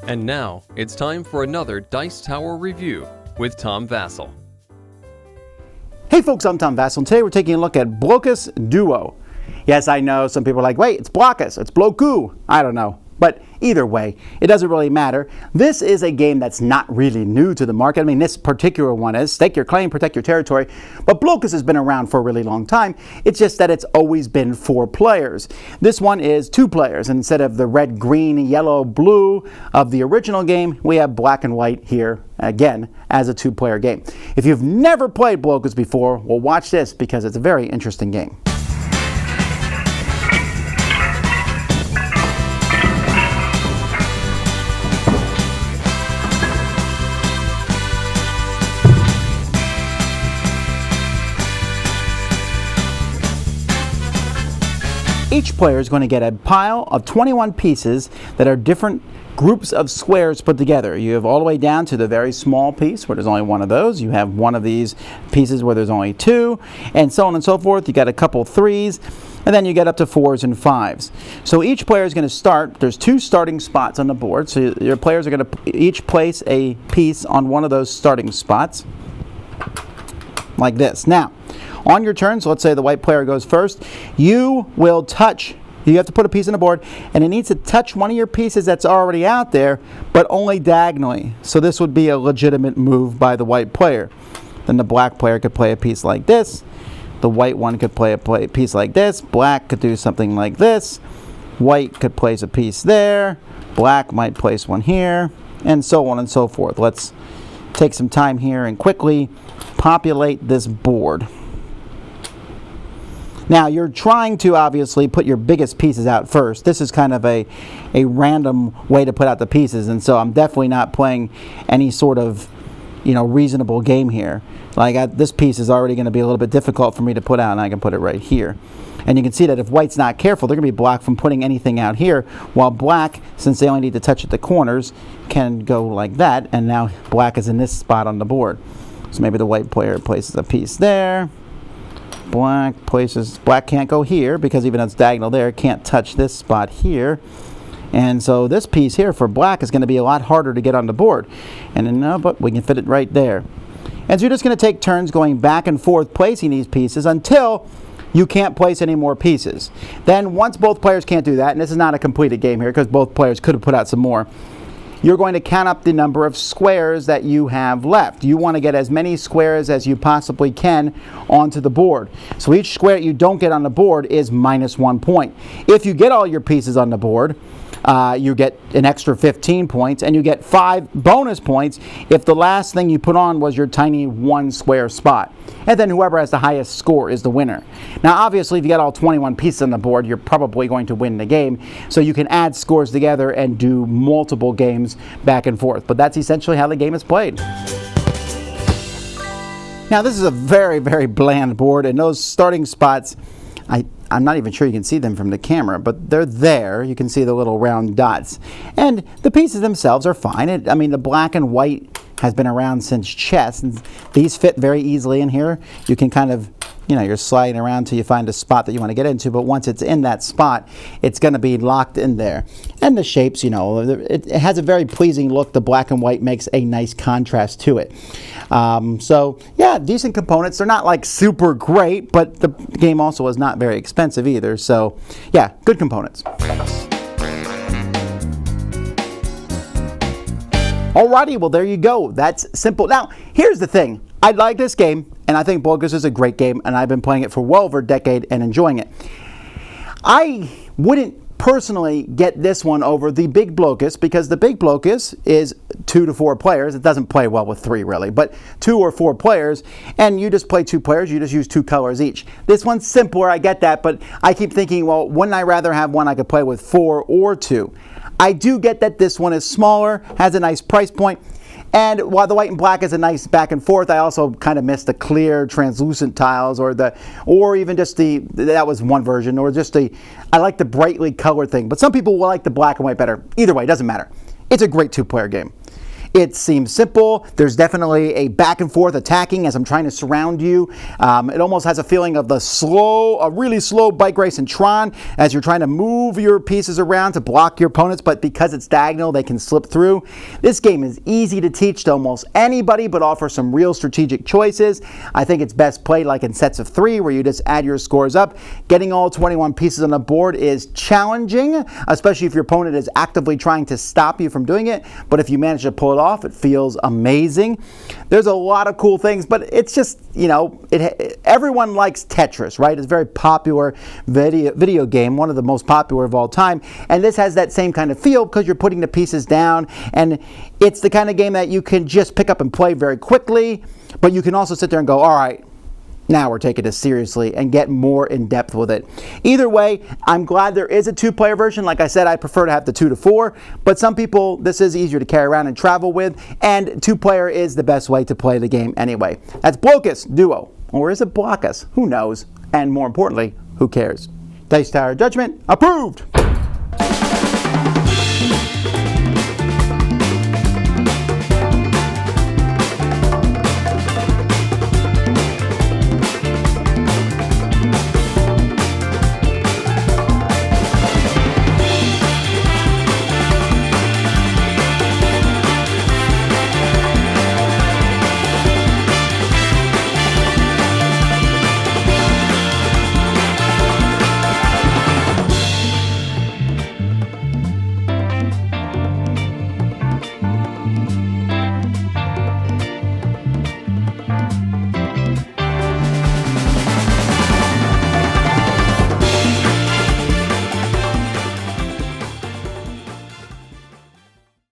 And now, it's time for another Dice Tower review with Tom Vasel. Hey folks, I'm Tom Vasel, and today we're taking a look at Blokus Duo. Yes, I know, some people are like, wait, it's Blokus, it's Bloku. I don't know. But either way, it doesn't really matter. This is a game that's not really new to the market. I mean, this particular one is stake your claim, protect your territory. But Blokus has been around for a really long time. It's just that it's always been 4 players. This one is 2 players. Instead of the red, green, yellow, blue of the original game, we have black and white here again as a 2-player game. If you've never played Blokus before, well, watch this because it's a very interesting game. Each player is going to get a pile of 21 pieces that are different groups of squares put together. You have all the way down to the very small piece where there's only one of those. You have one of these pieces where there's only 2, and so on and so forth. You got a couple 3s, and then you get up to 4s and 5s. So each player is going to start. There's 2 starting spots on the board. So your players are going to each place a piece on one of those starting spots, like this. Now, on your turn, so let's say the white player goes first, you will touch, you have to put a piece on the board, and it needs to touch one of your pieces that's already out there, but only diagonally. So this would be a legitimate move by the white player. Then the black player could play a piece like this, the white one could play a piece like this, black could do something like this, white could place a piece there, black might place one here, and so on and so forth. Let's take some time here and quickly populate this board. Now, you're trying to obviously put your biggest pieces out first. This is kind of a random way to put out the pieces, and so I'm definitely not playing any sort of, reasonable game here. Like this piece is already going to be a little bit difficult for me to put out, and I can put it right here. And you can see that if white's not careful, they're going to be blocked from putting anything out here, while black, since they only need to touch at the corners, can go like that, and now black is in this spot on the board. So maybe the white player places a piece there. Black can't go here because even though it's diagonal there, it can't touch this spot here. And so this piece here for black is going to be a lot harder to get on the board. And then, but we can fit it right there. And so you're just going to take turns going back and forth placing these pieces until you can't place any more pieces. Then once both players can't do that, and this is not a completed game here because both players could have put out some more, you're going to count up the number of squares that you have left. You want to get as many squares as you possibly can onto the board. So each square you don't get on the board is minus 1 point. If you get all your pieces on the board, you get an extra 15 points, and you get 5 bonus points if the last thing you put on was your tiny 1 square spot. And then whoever has the highest score is the winner. Now obviously if you get all 21 pieces on the board, you're probably going to win the game. So you can add scores together and do multiple games back and forth. But that's essentially how the game is played. Now this is a very, very bland board, and those starting spots, I'm not even sure you can see them from the camera, but they're there. You can see the little round dots. And the pieces themselves are fine. The black and white has been around since chess, and these fit very easily in here. You can kind of, you're sliding around till you find a spot that you want to get into, but once it's in that spot, it's going to be locked in there. And the shapes, it has a very pleasing look. The black and white makes a nice contrast to it. So, yeah, decent components. They're not like super great, but the game also is not very expensive either. So, yeah, good components. Alrighty, well there you go. That's simple. Now, here's the thing. I like this game, and I think Blokus is a great game, and I've been playing it for well over a decade and enjoying it. I wouldn't personally get this one over the big Blokus because the big Blokus is 2 to 4 players. It doesn't play well with 3 really, but 2 or 4 players, and you just play 2 players. You just use 2 colors each. This one's simpler, I get that, but I keep thinking, well, wouldn't I rather have one I could play with 4 or 2? I do get that this one is smaller, has a nice price point, and while the white and black is a nice back and forth, I also kind of miss the clear translucent tiles or even just that was one version, or just I like the brightly colored thing, but some people will like the black and white better. Either way, it doesn't matter. It's a great 2-player game. It seems simple. There's definitely a back and forth attacking as I'm trying to surround you. It almost has a feeling of a really slow bike race in Tron as you're trying to move your pieces around to block your opponents, but because it's diagonal, they can slip through. This game is easy to teach to almost anybody, but offers some real strategic choices. I think it's best played like in sets of 3, where you just add your scores up. Getting all 21 pieces on the board is challenging, especially if your opponent is actively trying to stop you from doing it, but if you manage to pull it off, it feels amazing. There's a lot of cool things, but it's just, everyone likes Tetris, right? It's a very popular video game, one of the most popular of all time, and this has that same kind of feel because you're putting the pieces down, and it's the kind of game that you can just pick up and play very quickly, but you can also sit there and go, all right, now we're taking this seriously, and get more in depth with it. Either way, I'm glad there is a 2-player version. Like I said, I prefer to have the 2 to 4, but some people, this is easier to carry around and travel with, and 2-player is the best way to play the game anyway. That's Blokus Duo, or is it Blokus? Who knows? And more importantly, who cares? Dice Tower Judgment approved!